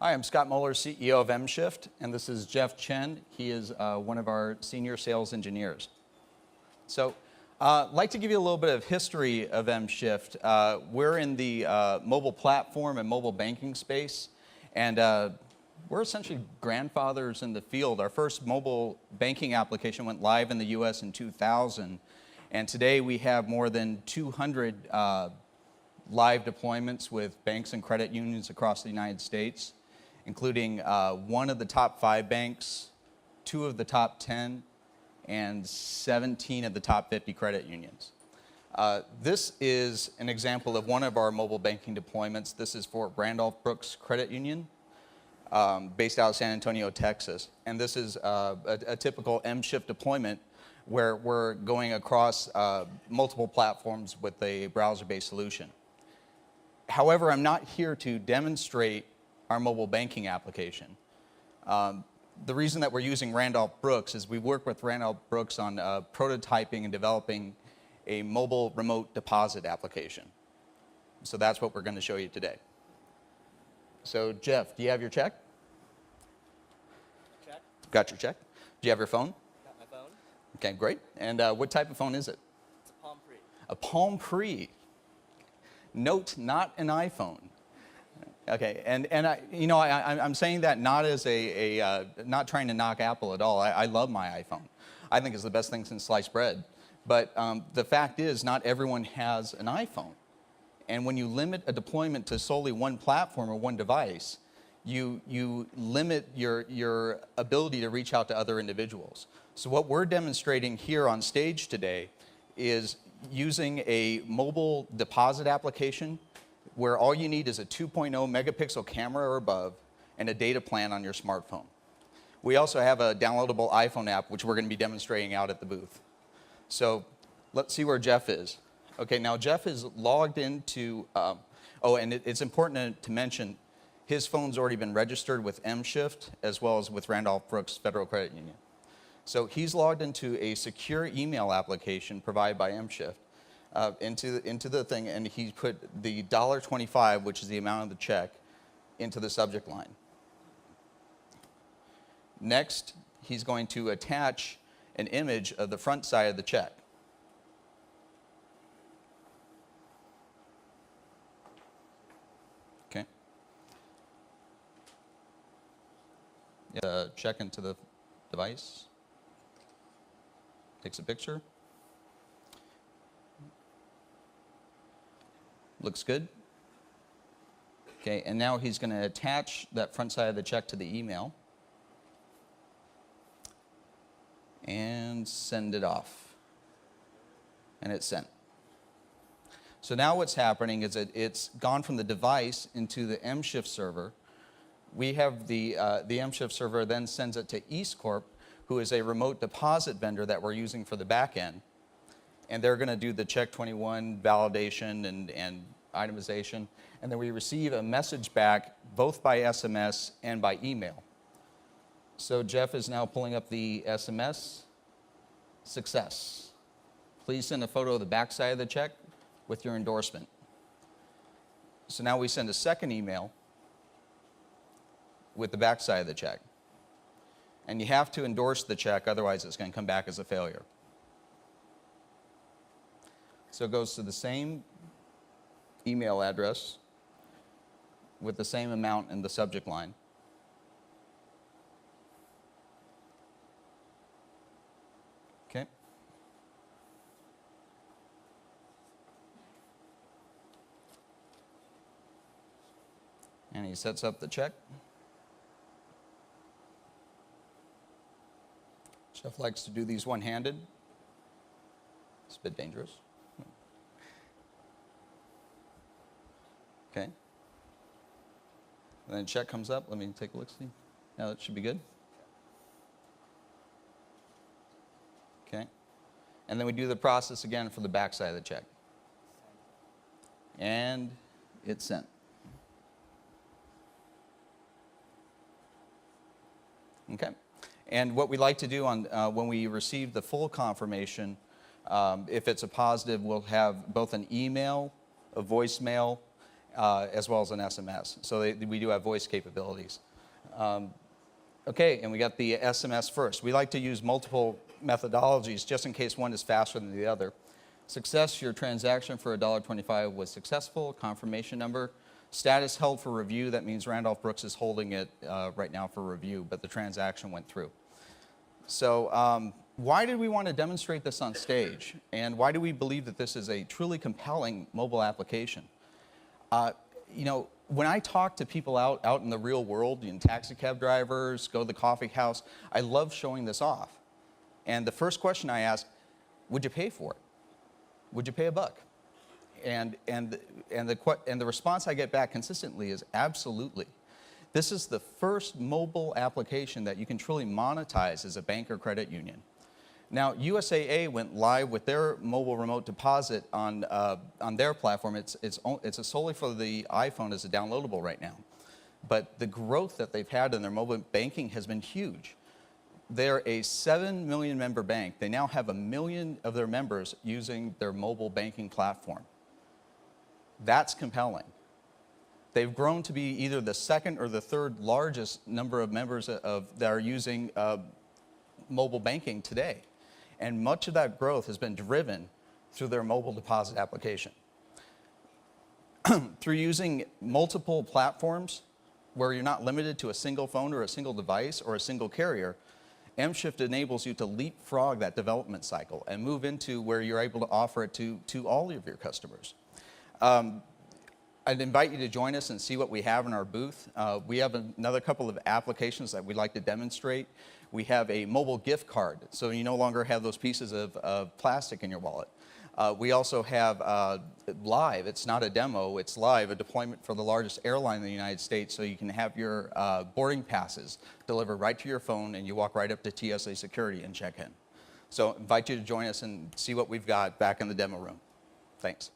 Hi, I'm Scott Muller, CEO of mShift, and this is Jeff Chen. He is one of our senior sales engineers. So I'd like to give you a little bit of history of mShift. We're in the mobile platform and mobile banking space, and we're essentially grandfathers in the field. Our first mobile banking application went live in the US in 2000, and today we have more than 200 live deployments with banks and credit unions across the United States, including one of the top 5 banks, 2 of the top 10, and 17 of the top 50 credit unions. This is an example of one of our mobile banking deployments. This is for Randolph Brooks Credit Union, based out of San Antonio, Texas. And this is a typical mShift deployment where we're going across multiple platforms with a browser-based solution. However, I'm not here to demonstrate our mobile banking application. The reason that we're using Randolph Brooks is we work with Randolph Brooks on prototyping and developing a mobile remote deposit application. So that's what we're going to show you today. So Jeff, do you have your check? Check. Got your check? Do you have your phone? Got my phone. Okay, great. And what type of phone is it? It's a Palm Pre. A Palm Pre. Note, not an iPhone. Okay, and I'm saying that not as not trying to knock Apple at all. I love my iPhone. I think it's the best thing since sliced bread. But the fact is, not everyone has an iPhone. And when you limit a deployment to solely one platform or one device, you limit your ability to reach out to other individuals. So what we're demonstrating here on stage today is using a mobile deposit application where all you need is a 2.0 megapixel camera or above and a data plan on your smartphone. We also have a downloadable iPhone app, which we're going to be demonstrating out at the booth. So let's see where Jeff is. Okay, now Jeff is logged into, and it's important to mention, his phone's already been registered with mShift as well as with Randolph Brooks Federal Credit Union. So he's logged into a secure email application provided by mShift. Into the thing, and he put the $25, which is the amount of the check, into the subject line. Next, he's going to attach an image of the front side of the check. Okay. Check into the device. Takes a picture. Looks good. Okay, and now he's going to attach that front side of the check to the email and send it off. And it's sent. So now what's happening is that it's gone from the device into the mShift server. We have the mShift server then sends it to EastCorp, who is a remote deposit vendor that we're using for the back end. And they're going to do the Check 21 validation and itemization. And then we receive a message back both by SMS and by email. So Jeff is now pulling up the SMS. Success. Please send a photo of the back side of the check with your endorsement. So now we send a second email with the back side of the check. And you have to endorse the check, otherwise it's going to come back as a failure. So it goes to the same email address with the same amount in the subject line. Okay. And he sets up the check. Jeff likes to do these one-handed. It's a bit dangerous. Okay. And then check comes up. Let me take a look, see. Now that should be good. Okay. And then we do the process again for the back side of the check. And it's sent. Okay. And what we like to do on when we receive the full confirmation, if it's a positive, we'll have both an email, a voicemail, as well as an SMS. So we do have voice capabilities. Okay, and we got the SMS first. We like to use multiple methodologies just in case one is faster than the other. Success, your transaction for $1.25 was successful. Confirmation number. Status held for review. That means Randolph Brooks is holding it right now for review, but the transaction went through. So why did we want to demonstrate this on stage? And why do we believe that this is a truly compelling mobile application? You know, when I talk to people out in the real world, taxi cab drivers, go to the coffee house, I love showing this off. And the first question I ask, would you pay for it? Would you pay $1? And the response I get back consistently is absolutely. This is the first mobile application that you can truly monetize as a bank or credit union. Now, USAA went live with their mobile remote deposit on their platform. It's solely for the iPhone as a downloadable right now. But the growth that they've had in their mobile banking has been huge. They're a 7 million member bank. They now have 1 million of their members using their mobile banking platform. That's compelling. They've grown to be either the second or the third largest number of members that are using mobile banking today. And much of that growth has been driven through their mobile deposit application. Through using multiple platforms where you're not limited to a single phone or a single device or a single carrier, mShift enables you to leapfrog that development cycle and move into where you're able to offer it to all of your customers. I'd invite you to join us and see what we have in our booth. We have another couple of applications that we'd like to demonstrate. We have a mobile gift card, so you no longer have those pieces of plastic in your wallet. We also have live, it's not a demo, it's live, a deployment for the largest airline in the United States, so you can have your boarding passes delivered right to your phone and you walk right up to TSA security and check in. So I invite you to join us and see what we've got back in the demo room. Thanks.